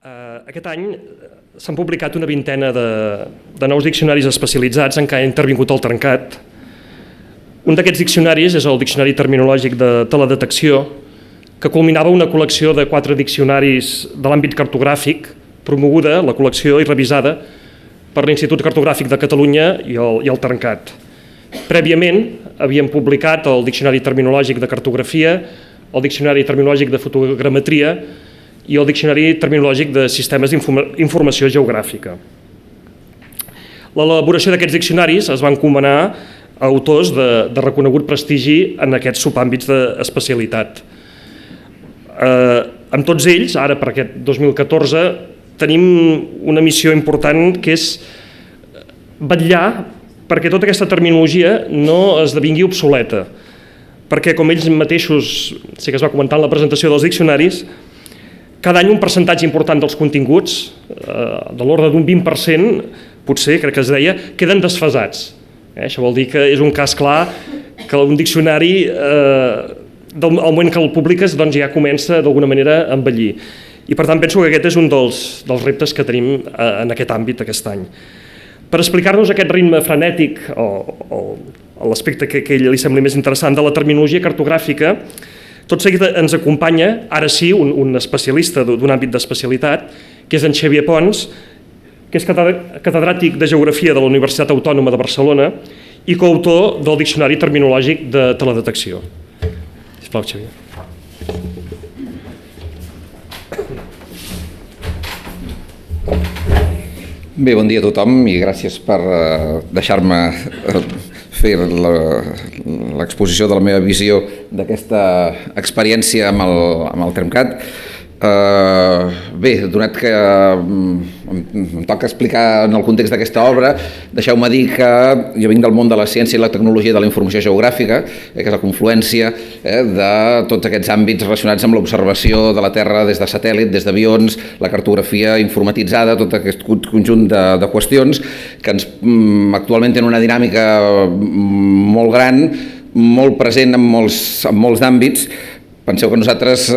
Aquest any s'han publicat una vintena de nous diccionaris especialitzats en què ha intervingut el Termcat. Un d'aquests diccionaris és el Diccionari Terminològic de Teledetecció, que culminava una col·lecció de 4 diccionaris de l'àmbit cartogràfic, promoguda, la col·lecció i revisada per l'Institut Cartogràfic de Catalunya i el Termcat. Prèviament havíem publicat el Diccionari Terminològic de Cartografia, el Diccionari Terminològic de Fotogrametria i el Diccionari Terminològic de Sistemes d'Informació Geogràfica. L'elaboració d'aquests diccionaris es va encomanar a autors de reconegut prestigi en aquests subàmbits d'especialitat. Amb tots ells, ara per aquest 2014, tenim una missió important que és vetllar perquè tota aquesta terminologia no esdevingui obsoleta, perquè com ells mateixos, sí que es va comentar en la presentació dels diccionaris, cada any un percentatge important dels continguts, de l'ordre d'un 20%, potser, crec que es deia, queden desfasats. Això vol dir que és un cas clar que un diccionari, al moment que el publiques, ja comença d'alguna manera a envellir. I per tant penso que aquest és un dels reptes que tenim en aquest àmbit aquest any. Per explicar-nos aquest ritme frenètic, o l'aspecte que li sembli més interessant de la terminologia cartogràfica, tot seguit ens acompanya, ara sí, un especialista d'un àmbit d'especialitat, que és en Xavier Pons, que és catedràtic de Geografia de la Universitat Autònoma de Barcelona i coautor del Diccionari Terminològic de Teledetecció. Sisplau, Xavier. Bé, bon dia a tothom i gràcies per deixar-me fer l'exposició de la meva visió d'aquesta experiència amb el Termcat. Bé, donat que em toca explicar en el context d'aquesta obra, deixeu-me dir que jo vinc del món de la ciència i la tecnologia de la informació geogràfica, que és la confluència de tots aquests àmbits relacionats amb l'observació de la Terra des de satèl·lit, des d'avions, la cartografia informatitzada, tot aquest conjunt de qüestions que actualment tenen una dinàmica molt gran, molt present en molts àmbits. Penseu que nosaltres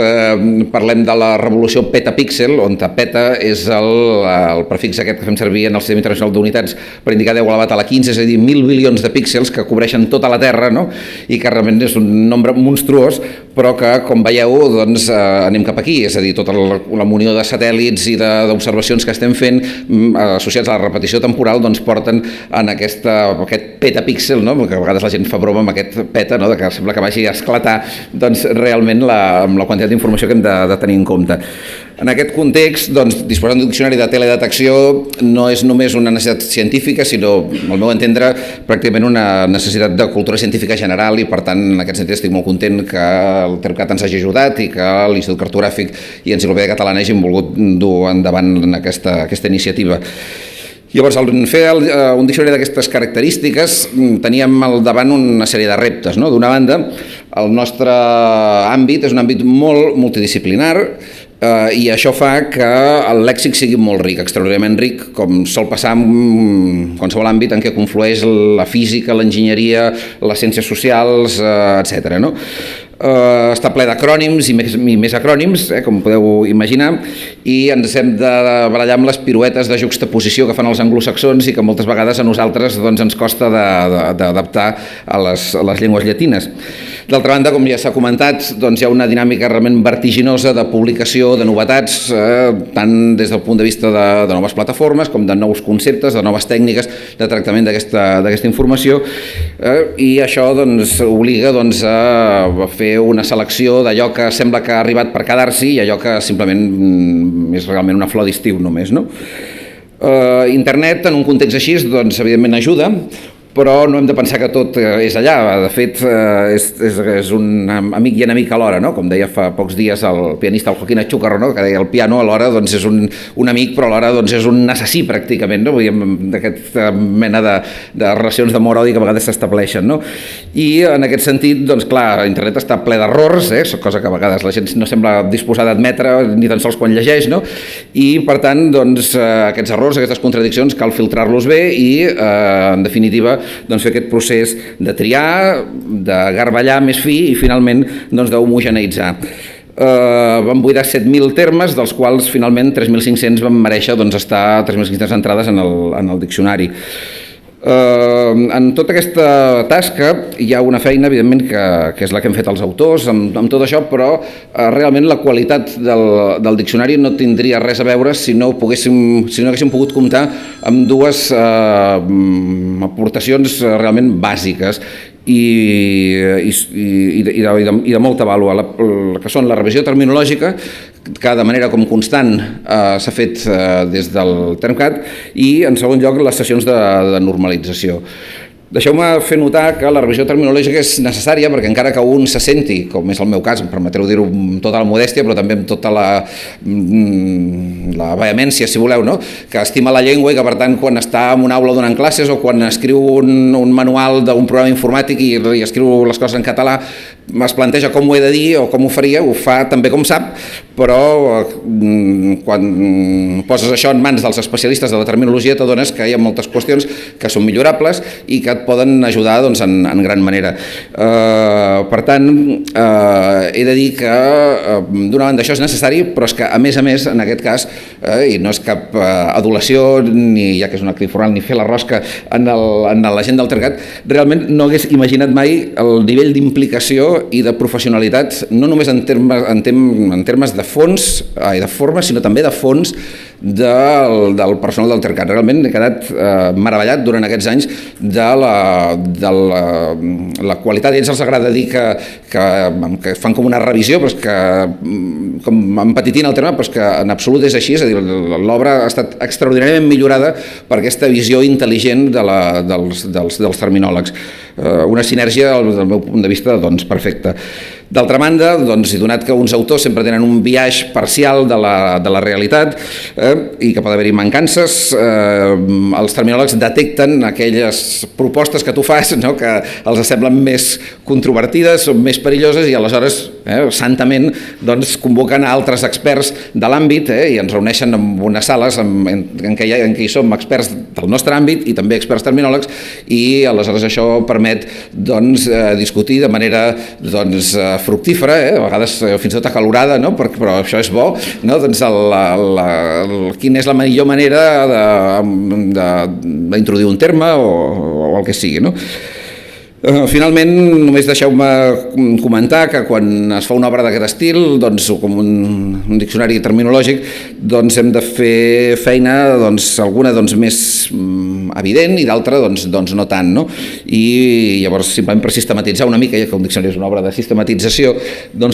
parlem de la revolució petapíxel, on peta és el prefix aquest que fem servir en el Sistema Internacional d'Unitats per indicar 10 elevat a la 15, és a dir, 1.000 bilions de píxels que cobreixen tota la Terra, no? I que realment és un nombre monstruós, però que, com veieu, doncs, anem cap aquí, és a dir, tota la munió de satèl·lits i d'observacions que estem fent associats a la repetició temporal doncs porten en aquest petapíxel, no? Que a vegades la gent fa broma amb aquest peta, no? Que sembla que vagi a esclatar doncs, realment amb la quantitat d'informació que hem de tenir en compte. En aquest context, doncs, disposar d'un diccionari de teledetecció no és només una necessitat científica, sinó, al meu entendre, pràcticament una necessitat de cultura científica general i, per tant, en aquest sentit estic molt content que el Termcat ens hagi ajudat i que l'Institut Cartogràfic i Enciclopèdia Catalana hagin volgut dur endavant aquesta iniciativa. Llavors, al fer un diccionari d'aquestes característiques, teníem al davant una sèrie de reptes. D'una banda, el nostre àmbit és un àmbit molt multidisciplinar i això fa que el lèxic sigui molt ric, extraordinàriament ric, com sol passar en qualsevol àmbit en què conflueix la física, l'enginyeria, les ciències socials, etc. Està ple d'acrònims i més acrònims, com podeu imaginar, i ens hem de barallar amb les piruetes de juxtaposició que fan els anglosaxons i que moltes vegades a nosaltres ens costa d'adaptar a les llengües llatines. D'altra banda, com ja s'ha comentat, hi ha una dinàmica realment vertiginosa de publicació, de novetats, tant des del punt de vista de noves plataformes com de nous conceptes, de noves tècniques de tractament d'aquesta informació, i això obliga a fer una selecció d'allò que sembla que ha arribat per quedar-s'hi i allò que simplement és realment una flor d'estiu només. Internet, en un context així, evidentment ajuda, però no hem de pensar que tot és allà. De fet, és un amic i enemic alhora, com deia fa pocs dies el pianista el Joaquín Achúcarro, que deia el piano alhora és un amic però alhora és un assassí pràcticament, d'aquesta mena de relacions d'amor-odi que a vegades s'estableixen. I en aquest sentit, clar, internet està ple d'errors, cosa que a vegades la gent no sembla disposada a admetre ni tan sols quan llegeix, i per tant aquests errors, aquestes contradiccions cal filtrar-los bé i en definitiva fer aquest procés de triar, de garballar més fi i finalment d'homogeneïtzar. vam buidar 7.000 termes, dels quals finalment 3.500 van mereixer estar 3.500 entrades en el diccionari. En tota aquesta tasca hi ha una feina, evidentment, que és la que hem fet els autors amb tot això, però realment la qualitat del diccionari no tindria res a veure si no haguéssim pogut comptar amb dues aportacions realment bàsiques i de molta vàlua, que són la revisió terminològica, que de manera com constant s'ha fet des del Termcat, i en segon lloc les sessions de normalització. Deixeu-me fer notar que la revisió terminològica és necessària perquè encara que un se senti, com és el meu cas, em permetreu dir-ho amb tota la modèstia, però també amb tota la vehemència, si voleu, no? Que estima la llengua i que, per tant, quan està en una aula donant classes o quan escriu un manual d'un programa informàtic i escriu les coses en català, es planteja com ho he de dir o com ho faria, ho fa també com sap, però quan poses això en mans dels especialistes de la terminologia t'adones que hi ha moltes qüestions que són millorables i que et poden ajudar en gran manera. Per tant, he de dir que d'una banda això és necessari, però és que a més, en aquest cas, i no és cap adulació, ni ja que és un actiu formal, ni fer la rosca en la gent del Termcat, realment no hagués imaginat mai el nivell d'implicació i de professionalitat, no només en termes de fons i de forma, sinó també de fons del personal del Termcat. Realment he quedat meravellat durant aquests anys de la qualitat. A ells els agrada dir que fan com una revisió, però és que, com empetitint el terme, però és que en absolut és així, és a dir, l'obra ha estat extraordinàriament millorada per aquesta visió intel·ligent dels terminòlegs. Una sinergia, del meu punt de vista, perfecta. D'altra banda, i donat que uns autors sempre tenen un biaix parcial de la realitat i que pot haver-hi mancances, els terminòlegs detecten aquelles propostes que tu fas, que els semblen més controvertides, són més perilloses, i aleshores santament convoquen altres experts de l'àmbit i ens reuneixen en unes sales en què hi som experts del nostre àmbit i també experts terminòlegs, i aleshores això permet discutir de manera fructífera, a vegades fins i tot acalorada, però això és bo, quina és la millor manera d'introduir un terme o el que sigui. Finalment, només deixeu-me comentar que quan es fa una obra d'aquest estil, com un diccionari terminològic, hem de fer feina, alguna més evident i d'altra no tant. I llavors, simplement per sistematitzar una mica, ja que un diccionari és una obra de sistematització,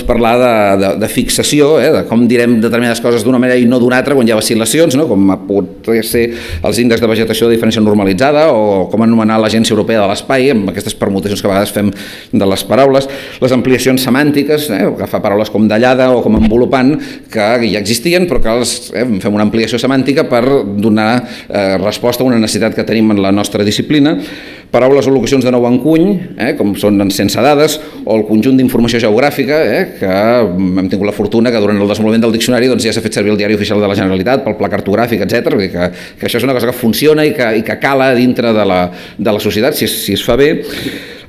parlar de fixació, de com direm determinades coses d'una manera i no d'una altra quan hi ha vacil·lacions, com pot ser els índexs de vegetació de diferència normalitzada o com anomenar l'Agència Europea de l'Espai, amb aquestes permutacions que a vegades fem de les paraules, les ampliacions semàntiques, agafar paraules com dallada o com envolupant, que ja existien, però que fem una ampliació semàntica per donar resposta a una necessitat que tenim en la nostra disciplina. Paraules o locucions de nou encuny, com són sense dades, o el conjunt d'informació geogràfica, que hem tingut la fortuna que durant el desenvolupament del diccionari ja s'ha fet servir el Diari Oficial de la Generalitat pel pla cartogràfic, etc. Que això és una cosa que funciona i que cala dintre de la societat, si es fa bé.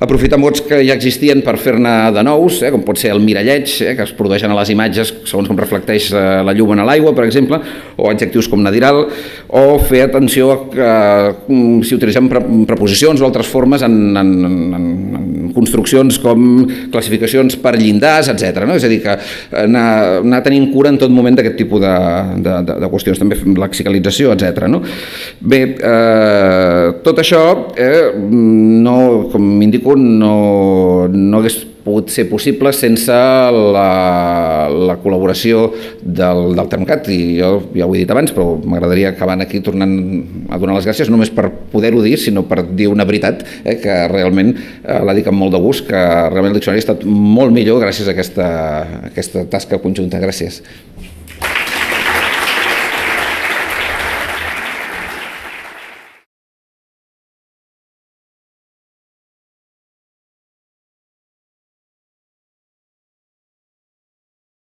Aprofitar mots que ja existien per fer-ne de nous, com pot ser el miralleig, que es produeixen a les imatges segons com reflecteix la llum en l'aigua, per exemple, o adjectius com nadiral, o fer atenció si utilitzem preposicions o altres formes en construccions com classificacions per llindars, etc. És a dir, que anar tenint cura en tot moment d'aquest tipus de qüestions, també lexicalització, etc. Bé, tot això, com m'indico, no hagués pogut ser possible sense la col·laboració del Termcat, i jo ja ho he dit abans, però m'agradaria acabar aquí tornant a donar les gràcies, no només per poder-ho dir, sinó per dir una veritat, que realment la dic amb molt de gust, que realment el diccionari ha estat molt millor gràcies a aquesta tasca conjunta. Gràcies.